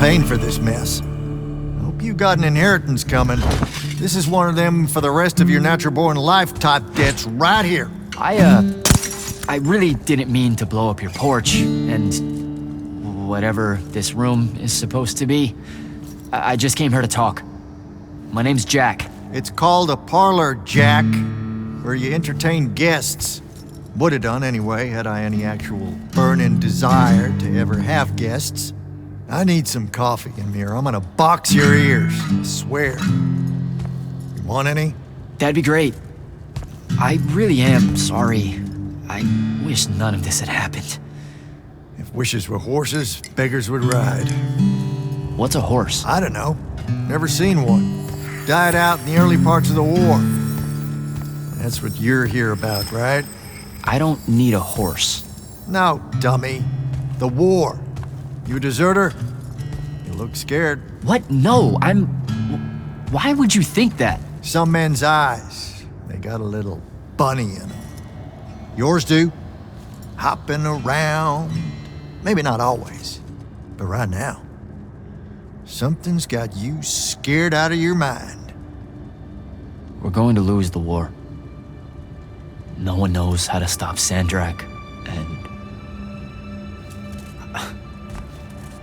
paying for this mess. Hope you got an inheritance coming. This is one of them for the rest of your natural-born life type debts right here. I really didn't mean to blow up your porch, and whatever this room is supposed to be. I just came here to talk. My name's Jack. It's called a parlor, Jack, where you entertain guests. Would have done anyway, had I any actual burning desire to ever have guests. I need some coffee in here. I'm gonna box your ears, I swear. You want any? That'd be great. I really am sorry. I wish none of this had happened. If wishes were horses, beggars would ride. What's a horse? I don't know. Never seen one. Died out in the early parts of the war. That's what you're here about, right? I don't need a horse. No, dummy. The war. You a deserter? You look scared. What? No, Why would you think that? Some men's eyes, they got a little bunny in them. Yours do. Hopping around. Maybe not always, but right now. Something's got you scared out of your mind. We're going to lose the war. No one knows how to stop Sandrak, and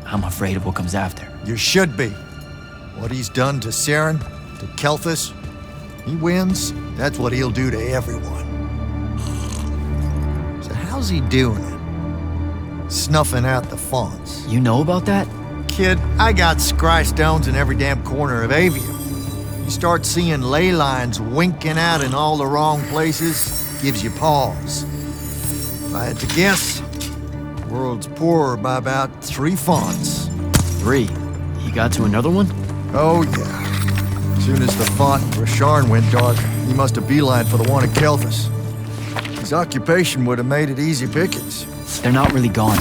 I'm afraid of what comes after. You should be. What he's done to Saren, to Kelthus, he wins, that's what he'll do to everyone. So how's he doing it? Snuffing out the fonts. You know about that? Kid, I got scry stones in every damn corner of Aveum. You start seeing ley lines winking out in all the wrong places, gives you pause. If I had to guess, the world's poorer by about 3 fonts. 3? He got to another one? Oh yeah. As soon as the font in Rasharn went dark, he must have beelined for the one at Kelthus. His occupation would have made it easy pickings. They're not really gone.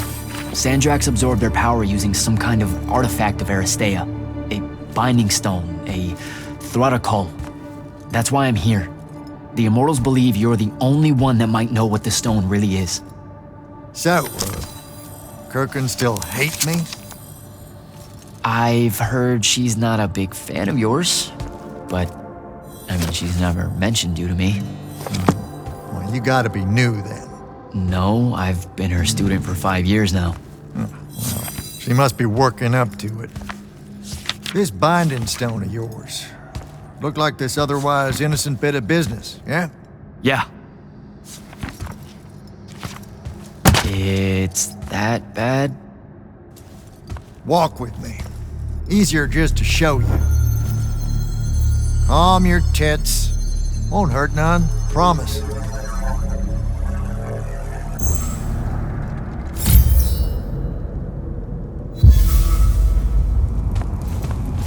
Sandrax absorbed their power using some kind of artifact of Aristea. A binding stone, a Thrutakul. That's why I'm here. The Immortals believe you're the only one that might know what the stone really is. So, Kirkin still hate me? I've heard she's not a big fan of yours, but, she's never mentioned you to me. Well, you gotta be new then. No, I've been her student for 5 years now. Well, she must be working up to it. This binding stone of yours, look like this otherwise innocent bit of business, yeah? Yeah. It's that bad? Walk with me. Easier just to show you. Calm your tits. Won't hurt none, promise.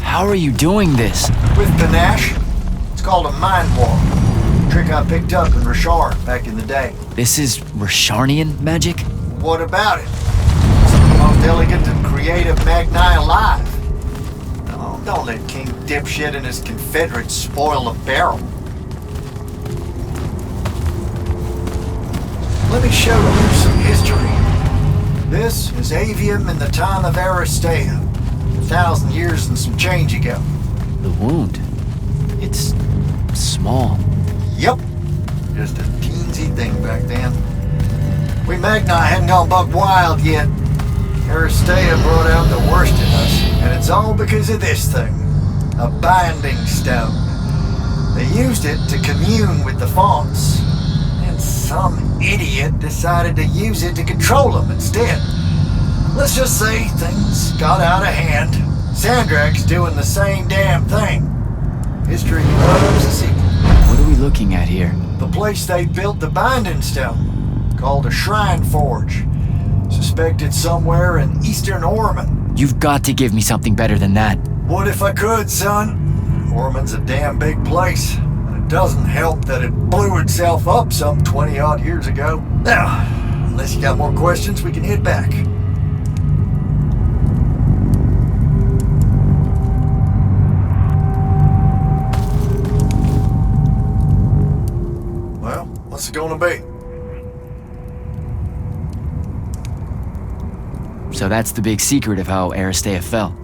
How are you doing this? With panache. It's called a mind walk. Trick I picked up in Rasharn back in the day. This is Rasharnian magic? What about it? Some of the most elegant and creative Magni alive. No, don't let King Dipshit and his Confederates spoil the barrel. Let me show you some history. This is Aveum in the time of Aristea. 1,000 years and some change ago. The wound. It's small. Yep. Just a teensy thing back then. We Magni hadn't gone buck wild yet. Aristea brought out the worst in us, and it's all because of this thing. A binding stone. They used it to commune with the fonts, and some idiot decided to use it to control them instead. Let's just say things got out of hand. Sandrak's doing the same damn thing. History loves a sequel. What are we looking at here? The place they built the binding stone, called a shrine forge. Suspected somewhere in eastern Orman. You've got to give me something better than that. What if I could, son? Orman's a damn big place, and it doesn't help that it blew itself up some 20-odd years ago. Now, unless you got more questions, we can head back. Well, what's it gonna be? So that's the big secret of how Aristea fell.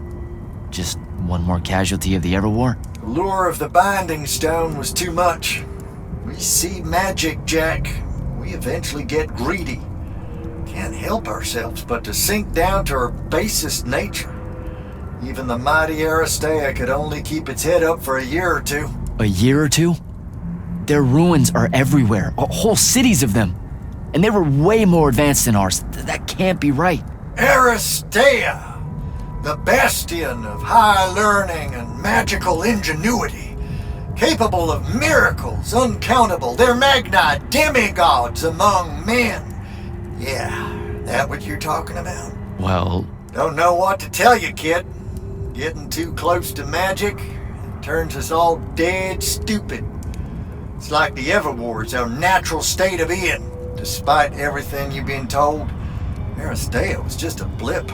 Just one more casualty of the Everwar? The lure of the Binding Stone was too much. We see magic, Jack. We eventually get greedy. Can't help ourselves but to sink down to our basest nature. Even the mighty Aristea could only keep its head up for a year or two. A year or two? Their ruins are everywhere, whole cities of them. And they were way more advanced than ours. That can't be right. Aristea! The bastion of high learning and magical ingenuity. Capable of miracles uncountable. They're Magni demigods among men. Yeah, that what you're talking about? Well... Don't know what to tell you, kid. Getting too close to magic turns us all dead stupid. It's like the Everwar's our natural state of being. Despite everything you've been told, Aristea was just a blip.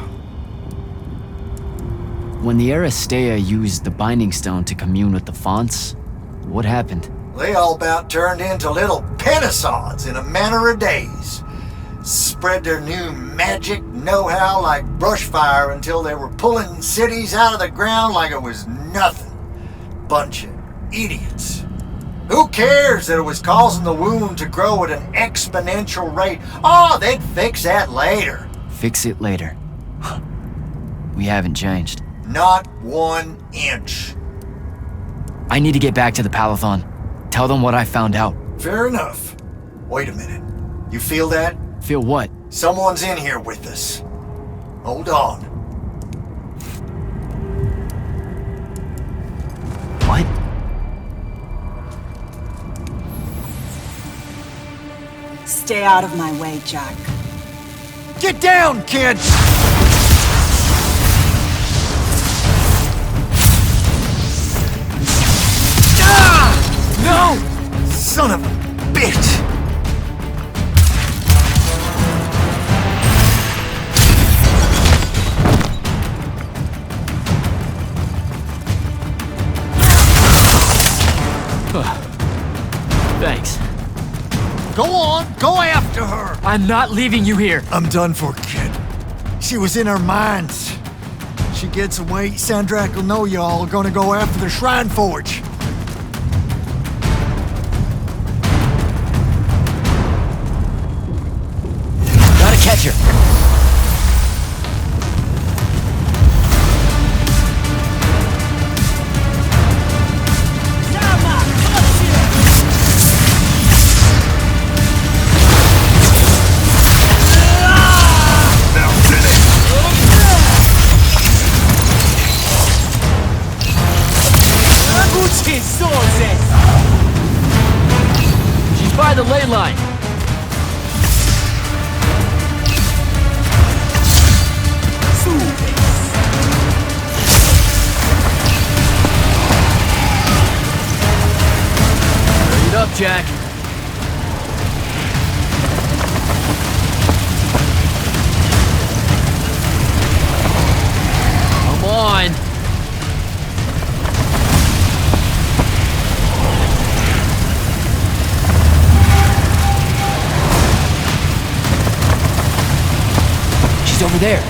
When the Aristea used the Binding Stone to commune with the Fonts, what happened? They all about turned into little penasauds in a matter of days. Spread their new magic know-how like brushfire until they were pulling cities out of the ground like it was nothing. Bunch of idiots. Who cares that it was causing the wound to grow at an exponential rate? Oh, they'd fix that later. Fix it later. We haven't changed. Not 1 inch. I need to get back to the Palathon. Tell them what I found out. Fair enough. Wait a minute. You feel that? Feel what? Someone's in here with us. Hold on. What? Stay out of my way, Jack. Get down, kid! No! Son of a bitch! Thanks. Go on, go after her! I'm not leaving you here. I'm done for, kid. She was in our minds. She gets away, Sandrak will know y'all are gonna go after the Shrine Forge. Gotta catch her. She's by the ley line. Hurry it up, Jack. Come on. She's over there.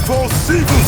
Impossível!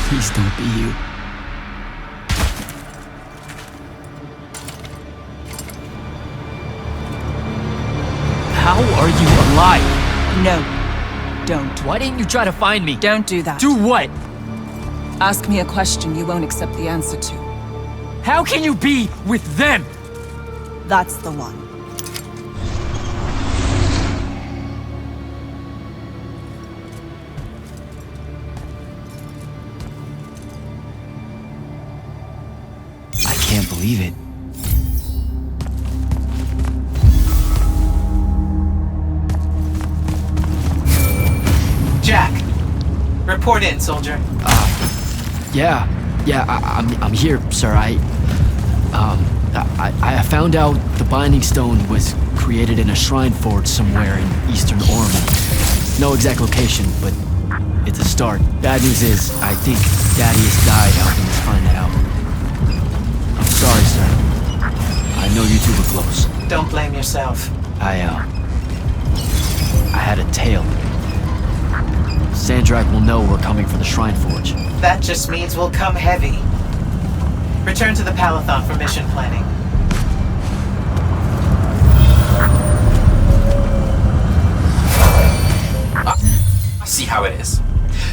Please don't be you. How are you alive? No, don't. Why didn't you try to find me? Don't do that. Do what? Ask me a question you won't accept the answer to. How can you be with them? That's the one. I can't believe it. Jack, report in, soldier. I'm here, sir. I found out the Binding Stone was created in a shrine forge somewhere in Eastern Orman. No exact location, but it's a start. Bad news is, I think Daddy has died helping us find that out. I'm sorry, sir. I know you two were close. Don't blame yourself. I had a tail. Sandrak will know we're coming for the shrine forge. That just means we'll come heavy. Return to the Palathon for mission planning. I see how it is.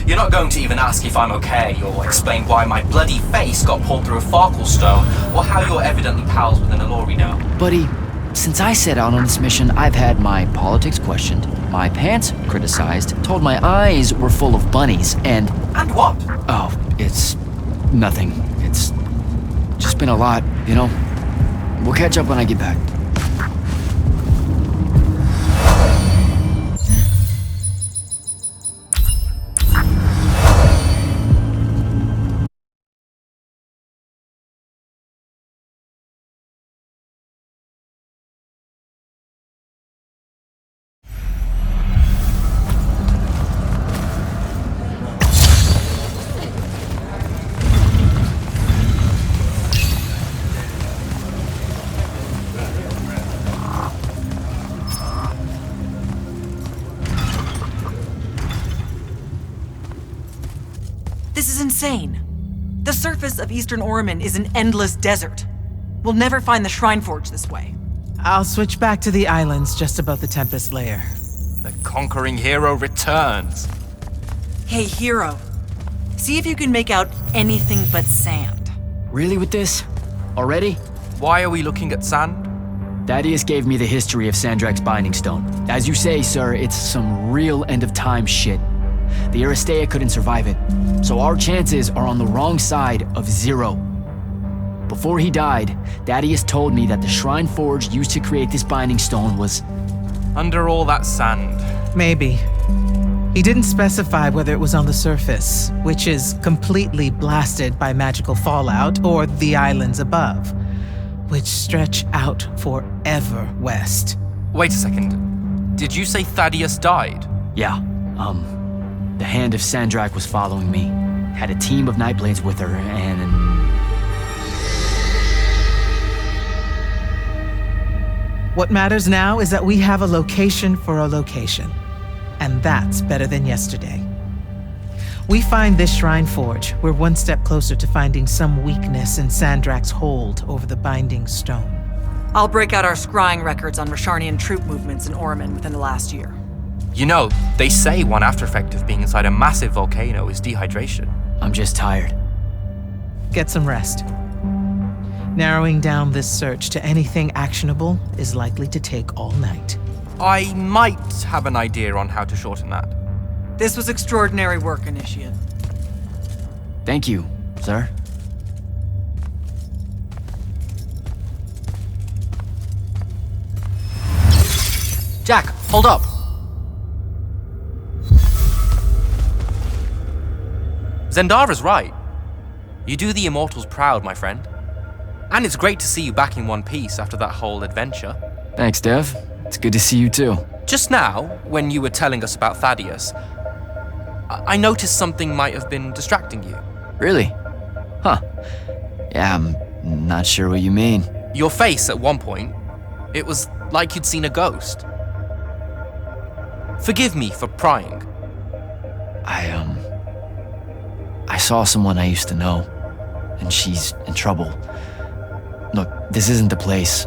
You're not going to even ask if I'm okay, or explain why my bloody face got pulled through a Farkle stone, or how you're evidently pals with an Alorino. Buddy, since I set out on this mission, I've had my politics questioned, my pants criticized, told my eyes were full of bunnies, and... And what? Oh, it's... nothing. It's just been a lot, you know? We'll catch up when I get back. This is insane. The surface of Eastern Orman is an endless desert. We'll never find the Shrine Forge this way. I'll switch back to the islands just above the Tempest Lair. The conquering hero returns. Hey, hero. See if you can make out anything but sand. Really with this? Already? Why are we looking at sand? Thaddeus gave me the history of Sandrak's Binding Stone. As you say, sir, it's some real end-of-time shit. The Aristea couldn't survive it, so our chances are on the wrong side of 0. Before he died, Thaddeus told me that the Shrine Forge used to create this Binding Stone was... Under all that sand. Maybe. He didn't specify whether it was on the surface, which is completely blasted by magical fallout, or the islands above, which stretch out forever west. Wait a second. Did you say Thaddeus died? Yeah, the Hand of Sandrak was following me. Had a team of Nightblades with her, and... What matters now is that we have a location for a location. And that's better than yesterday. We find this Shrine Forge, we're one step closer to finding some weakness in Sandrak's hold over the Binding Stone. I'll break out our scrying records on Rasharnian troop movements in Orman within the last year. You know, they say one after effect of being inside a massive volcano is dehydration. I'm just tired. Get some rest. Narrowing down this search to anything actionable is likely to take all night. I might have an idea on how to shorten that. This was extraordinary work, Initiate. Thank you, sir. Jack, hold up! Zendara's right. You do the Immortals proud, my friend. And it's great to see you back in one piece after that whole adventure. Thanks, Dev. It's good to see you too. Just now, when you were telling us about Thaddeus, I noticed something might have been distracting you. Really? Huh. Yeah, I'm not sure what you mean. Your face at one point, it was like you'd seen a ghost. Forgive me for prying. I saw someone I used to know, and she's in trouble. Look, this isn't the place,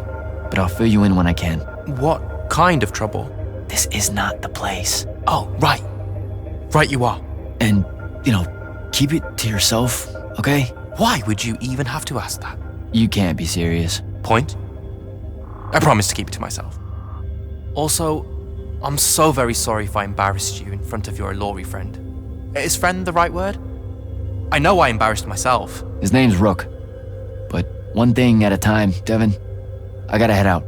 but I'll fill you in when I can. What kind of trouble? This is not the place. Oh, right. Right you are. And, keep it to yourself, okay? Why would you even have to ask that? You can't be serious. Point? I promise to keep it to myself. Also, I'm so very sorry if I embarrassed you in front of your Ilori friend. Is friend the right word? I know I embarrassed myself. His name's Rook. But one thing at a time, Devin. I gotta head out.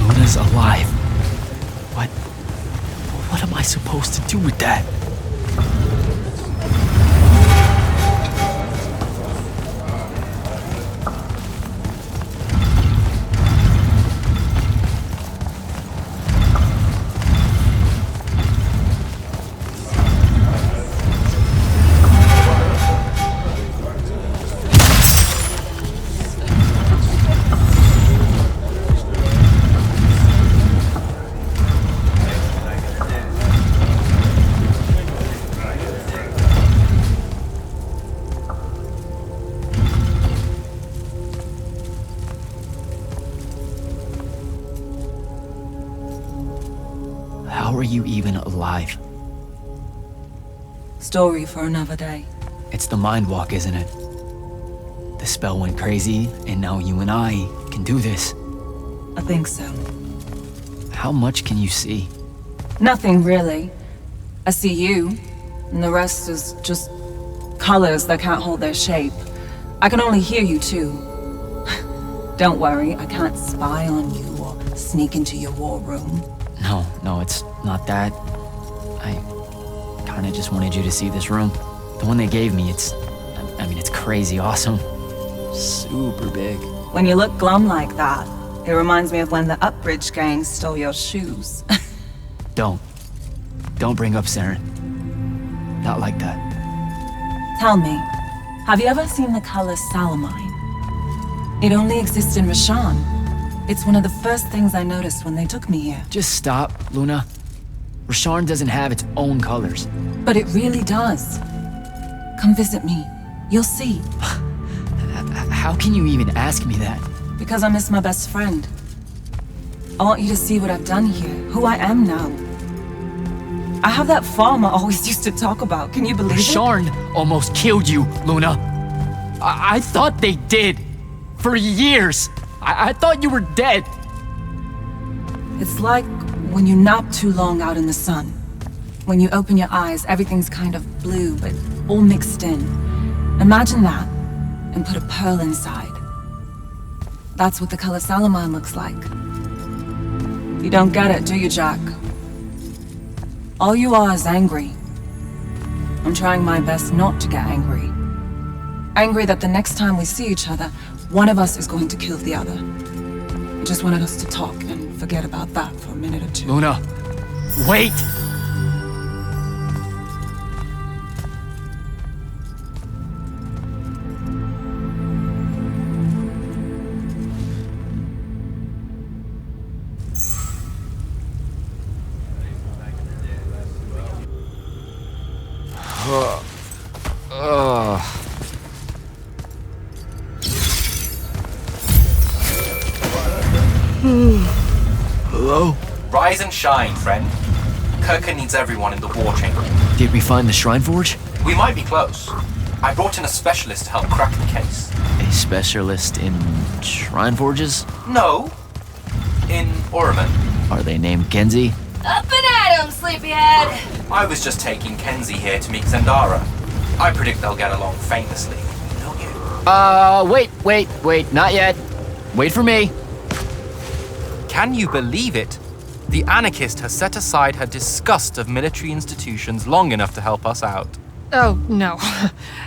Luna's alive. What am I supposed to do with that? How are you even alive? Story for another day. It's the Mind Walk, isn't it? The spell went crazy, and now you and I can do this. I think so. How much can you see? Nothing really. I see you, and the rest is just colors that can't hold their shape. I can only hear you too. Don't worry, I can't spy on you or sneak into your war room. No, it's not that. I kinda just wanted you to see this room. The one they gave me, it's crazy awesome. Super big. When you look glum like that, it reminds me of when the Upbridge gang stole your shoes. Don't bring up Saren. Not like that. Tell me, have you ever seen the color Salamine? It only exists in Rasharn. It's one of the first things I noticed when they took me here. Just stop, Luna. Rasharn doesn't have its own colors. But it really does. Come visit me. You'll see. How can you even ask me that? Because I miss my best friend. I want you to see what I've done here, who I am now. I have that farm I always used to talk about. Can you believe it? Rasharn almost killed you, Luna. I thought they did. For years. I thought you were dead. It's like when you nap too long out in the sun. When you open your eyes, everything's kind of blue, but all mixed in. Imagine that, and put a pearl inside. That's what the color Salamine looks like. You don't get it, do you, Jack? All you are is angry. I'm trying my best not to get angry. Angry that the next time we see each other, one of us is going to kill the other. I just wanted us to talk and forget about that for a minute or two. Luna, wait! Hello? Rise and shine, friend. Kirka needs everyone in the war chamber. Did we find the Shrine Forge? We might be close. I brought in a specialist to help crack the case. A specialist in Shrine Forges? No. In Orman. Are they named Kenzie? Up and at 'em, sleepyhead! I was just taking Kenzie here to meet Zendara. I predict they'll get along famously. Don't you? Wait, not yet. Wait for me. Can you believe it? The anarchist has set aside her disgust of military institutions long enough to help us out. Oh, no.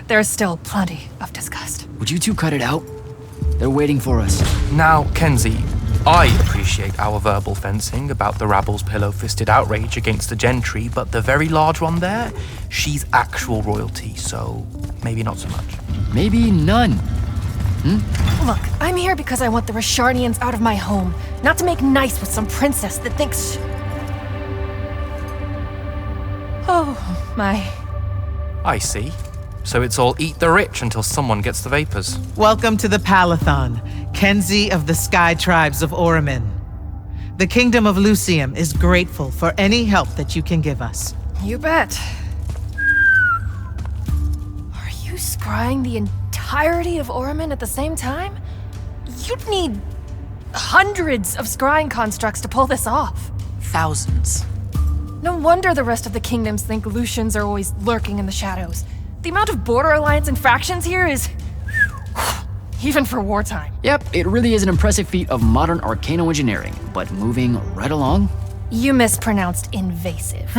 There's still plenty of disgust. Would you two cut it out? They're waiting for us. Now, Kenzie, I appreciate our verbal fencing about the rabble's pillow-fisted outrage against the gentry, but the very large one there, she's actual royalty, so maybe not so much. Maybe none. Look, I'm here because I want the Risharnians out of my home, not to make nice with some princess that thinks... Oh, my. I see. So it's all eat the rich until someone gets the vapors. Welcome to the Palathon, Kenzie of the Sky Tribes of Oramin. The Kingdom of Lucium is grateful for any help that you can give us. You bet. Are you scrying the entirety of Oramin at the same time? You'd need hundreds of scrying constructs to pull this off. Thousands. No wonder the rest of the kingdoms think Lucians are always lurking in the shadows. The amount of border alliance and factions here is... even for wartime. Yep, it really is an impressive feat of modern arcano engineering, but moving right along. You mispronounced invasive.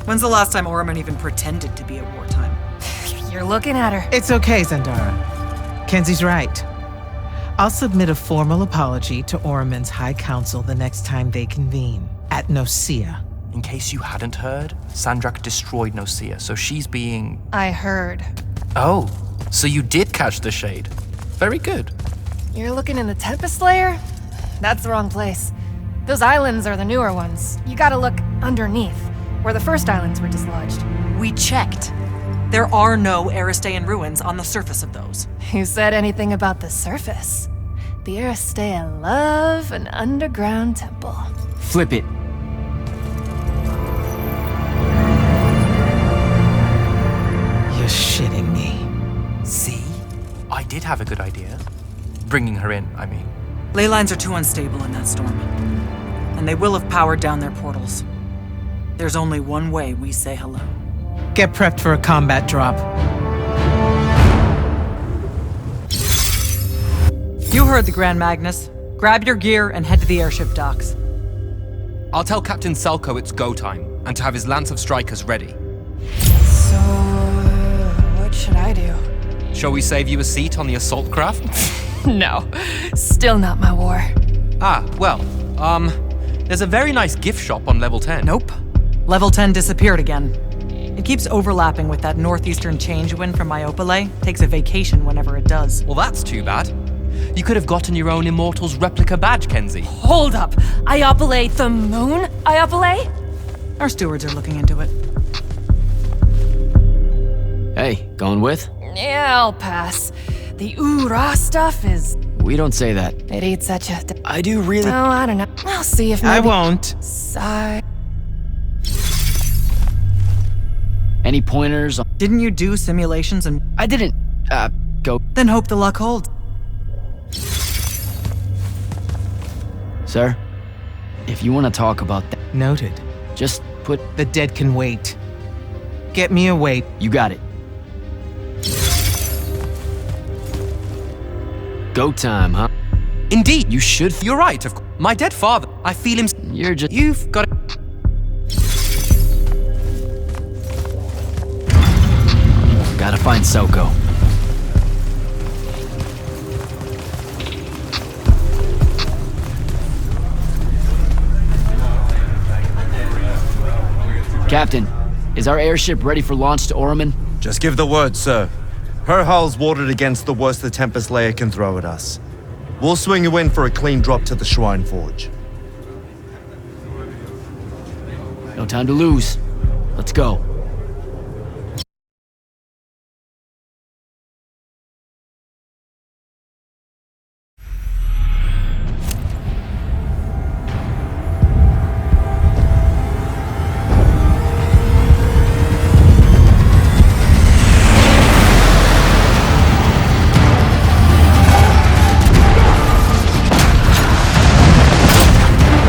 When's the last time Oramin even pretended to be at wartime? You're looking at her. It's okay, Zendara. Kenzie's right. I'll submit a formal apology to Oramin's High Council the next time they convene, at Nosea. In case you hadn't heard, Sandrak destroyed Nosea, so she's being... I heard. Oh, so you did catch the shade. Very good. You're looking in the Tempest layer? That's the wrong place. Those islands are the newer ones. You gotta look underneath, where the first islands were dislodged. We checked. There are no Aristean ruins on the surface of those. Who said anything about the surface? The Aristea love an underground temple. Flip it. You're shitting me. See? I did have a good idea. Bringing her in, I mean. Ley lines are too unstable in that storm. And they will have powered down their portals. There's only one way we say hello. Get prepped for a combat drop. You heard the Grand Magnus. Grab your gear and head to the airship docks. I'll tell Captain Selko it's go time, and to have his lance of strikers ready. So, what should I do? Shall we save you a seat on the assault craft? No, still not my war. There's a very nice gift shop on level 10. Nope. Level 10 disappeared again. It keeps overlapping with that northeastern change wind from Myopole. Takes a vacation whenever it does. Well, that's too bad. You could have gotten your own Immortals replica badge, Kenzie. Hold up! Iopole the moon? Iopole? Our stewards are looking into it. Hey, going with? Yeah, I'll pass. The ooh-rah stuff is... We don't say that. It eats at you. I do really... Oh, I don't know. I'll see if maybe... I won't. Sigh. Any pointers? Didn't you do simulations and... I didn't, go... Then hope the luck holds. Sir, if you want to talk about that, Noted. just put... The dead can wait. Get me a weight. You got it. Go time, huh? Indeed, You should... you're right, of course. My dead father, I feel him... You're just... You've got to... Gotta find Soko. Captain, is our airship ready for launch to Orman? Just give the word, sir. Her hull's warded against the worst the Tempest layer can throw at us. We'll swing you in for a clean drop to the Shrine Forge. No time to lose. Let's go.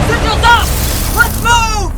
Signals up! Let's move!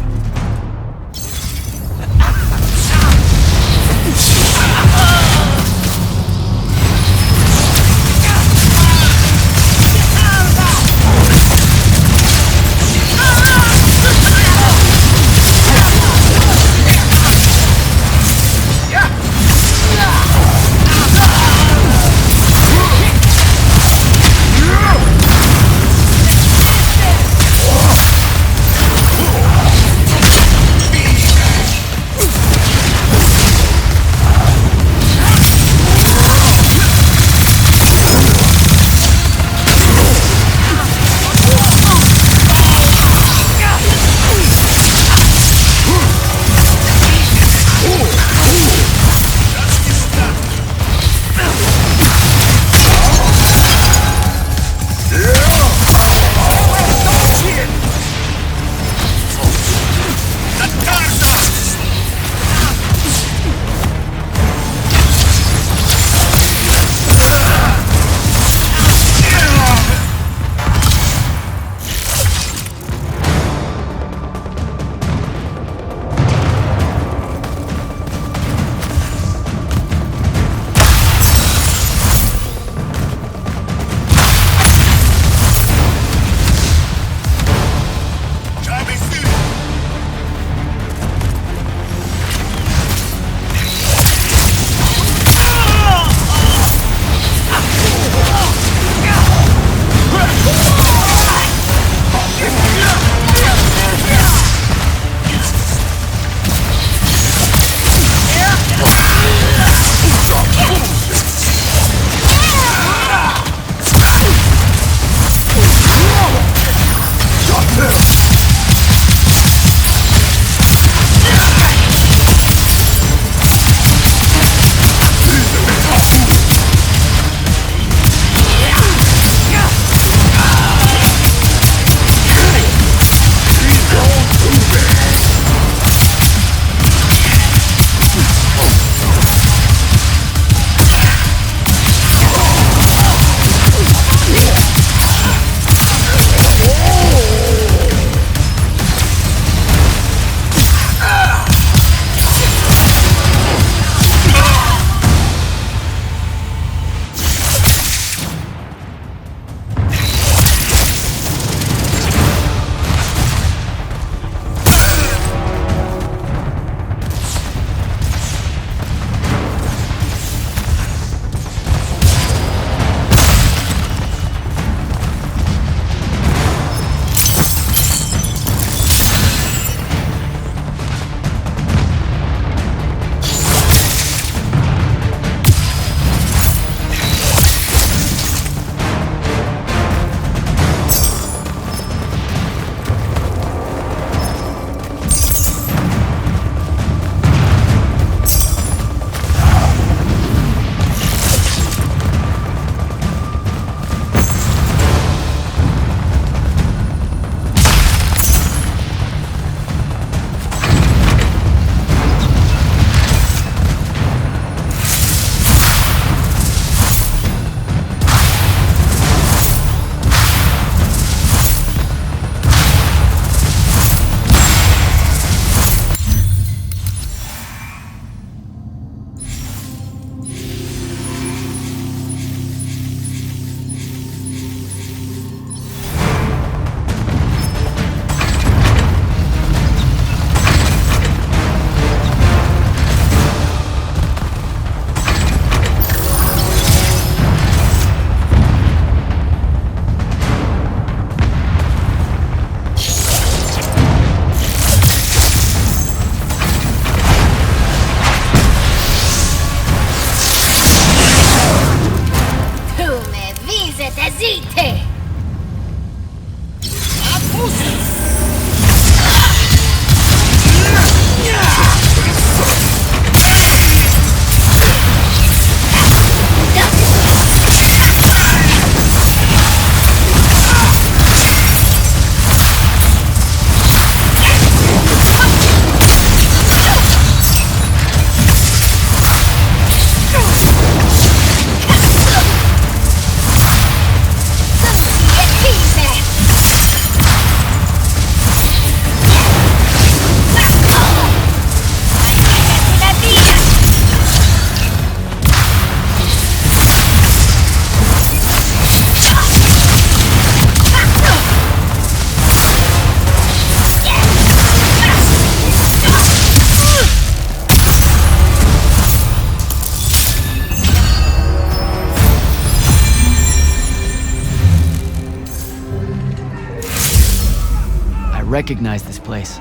recognize this place.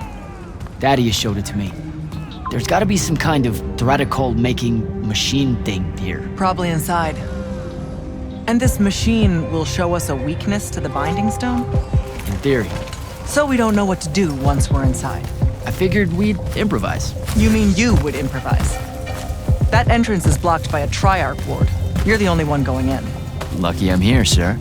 Thaddeus showed it to me. There's gotta be some kind of Threadicol-making machine thing here. Probably inside. And this machine will show us a weakness to the Binding Stone? In theory. So we don't know what to do once we're inside. I figured we'd improvise. You mean you would improvise? That entrance is blocked by a Triarch ward. You're the only one going in. Lucky I'm here, sir.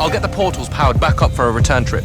I'll get the portals powered back up for a return trip.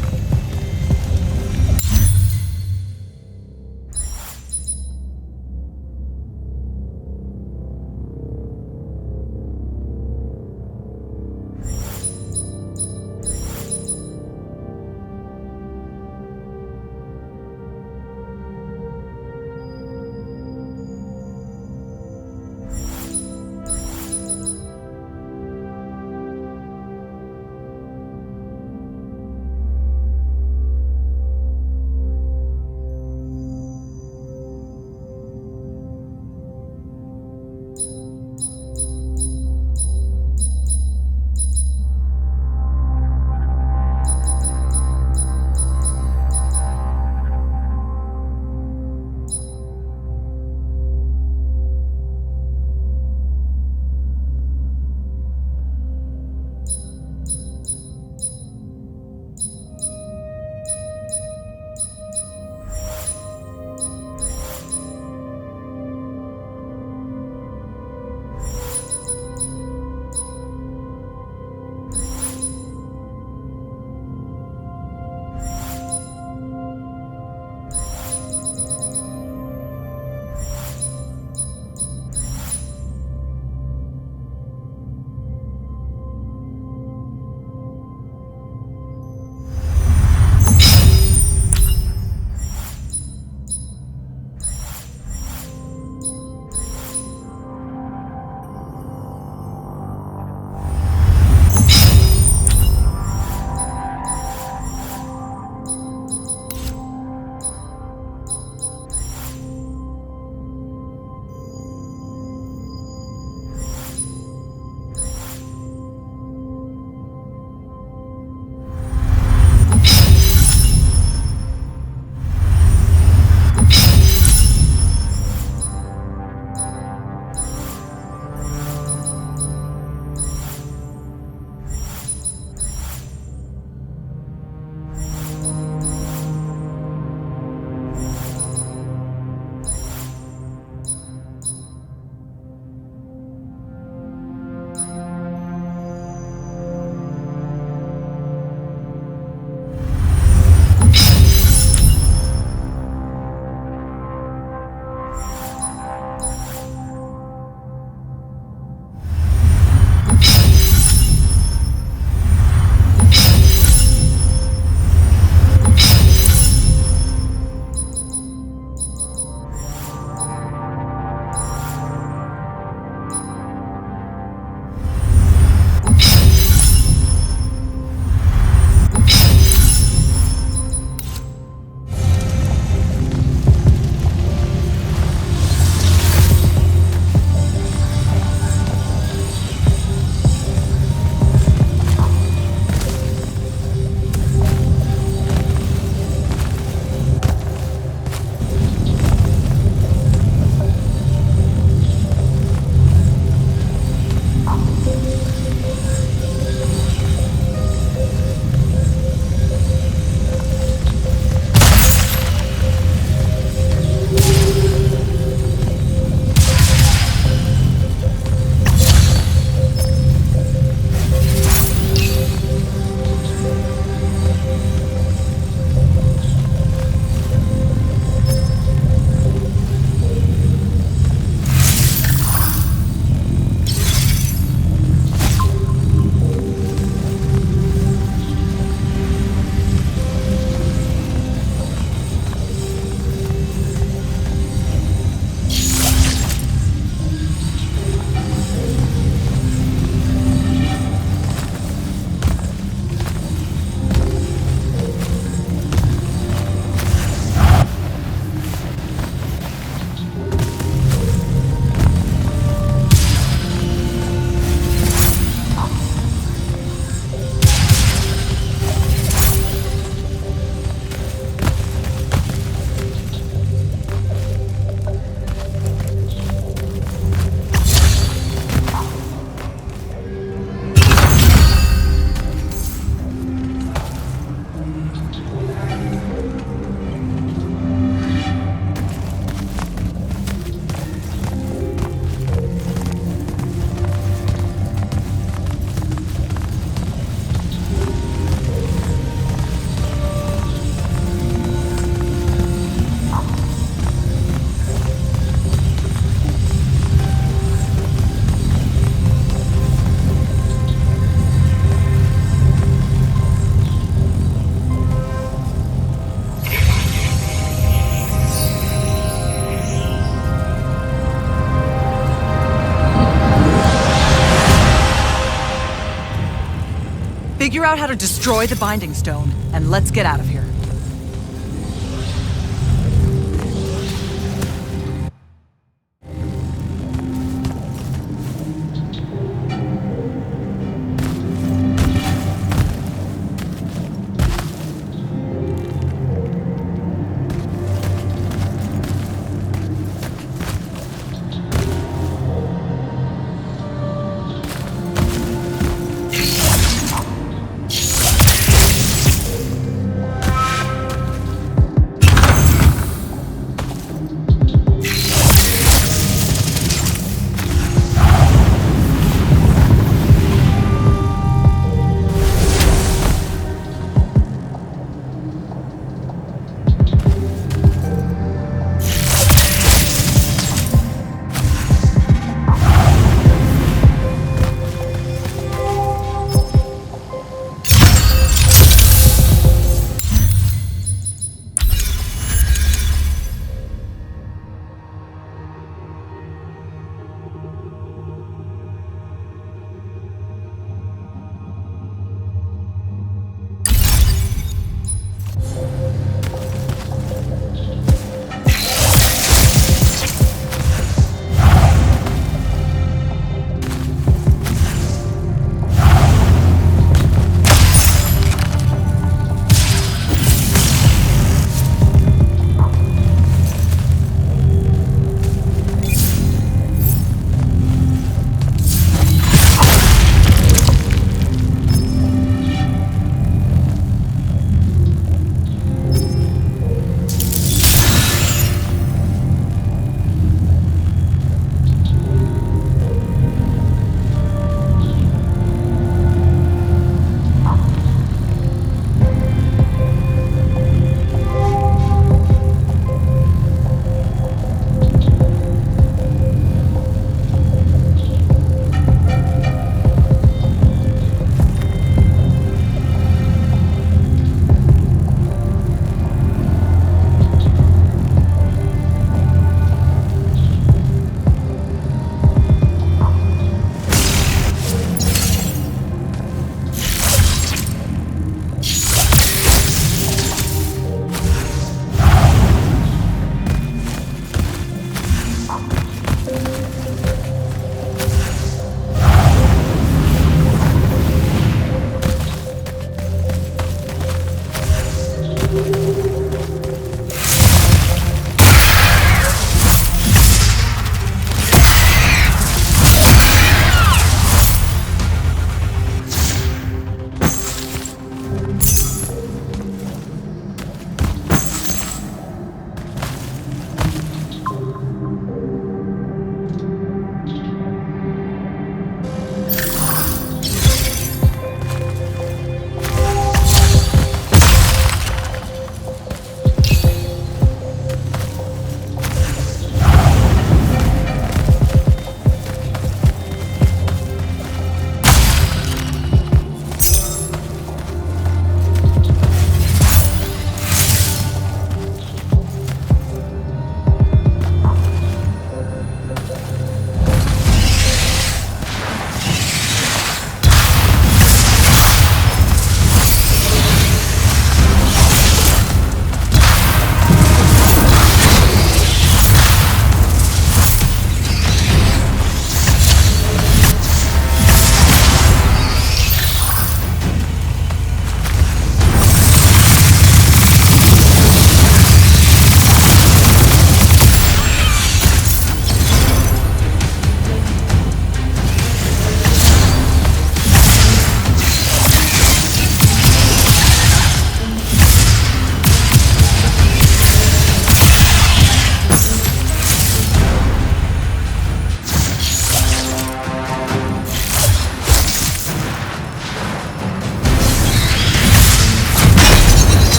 Figure out how to destroy the Binding Stone, and let's get out of here.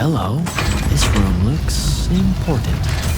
Hello. This room looks important.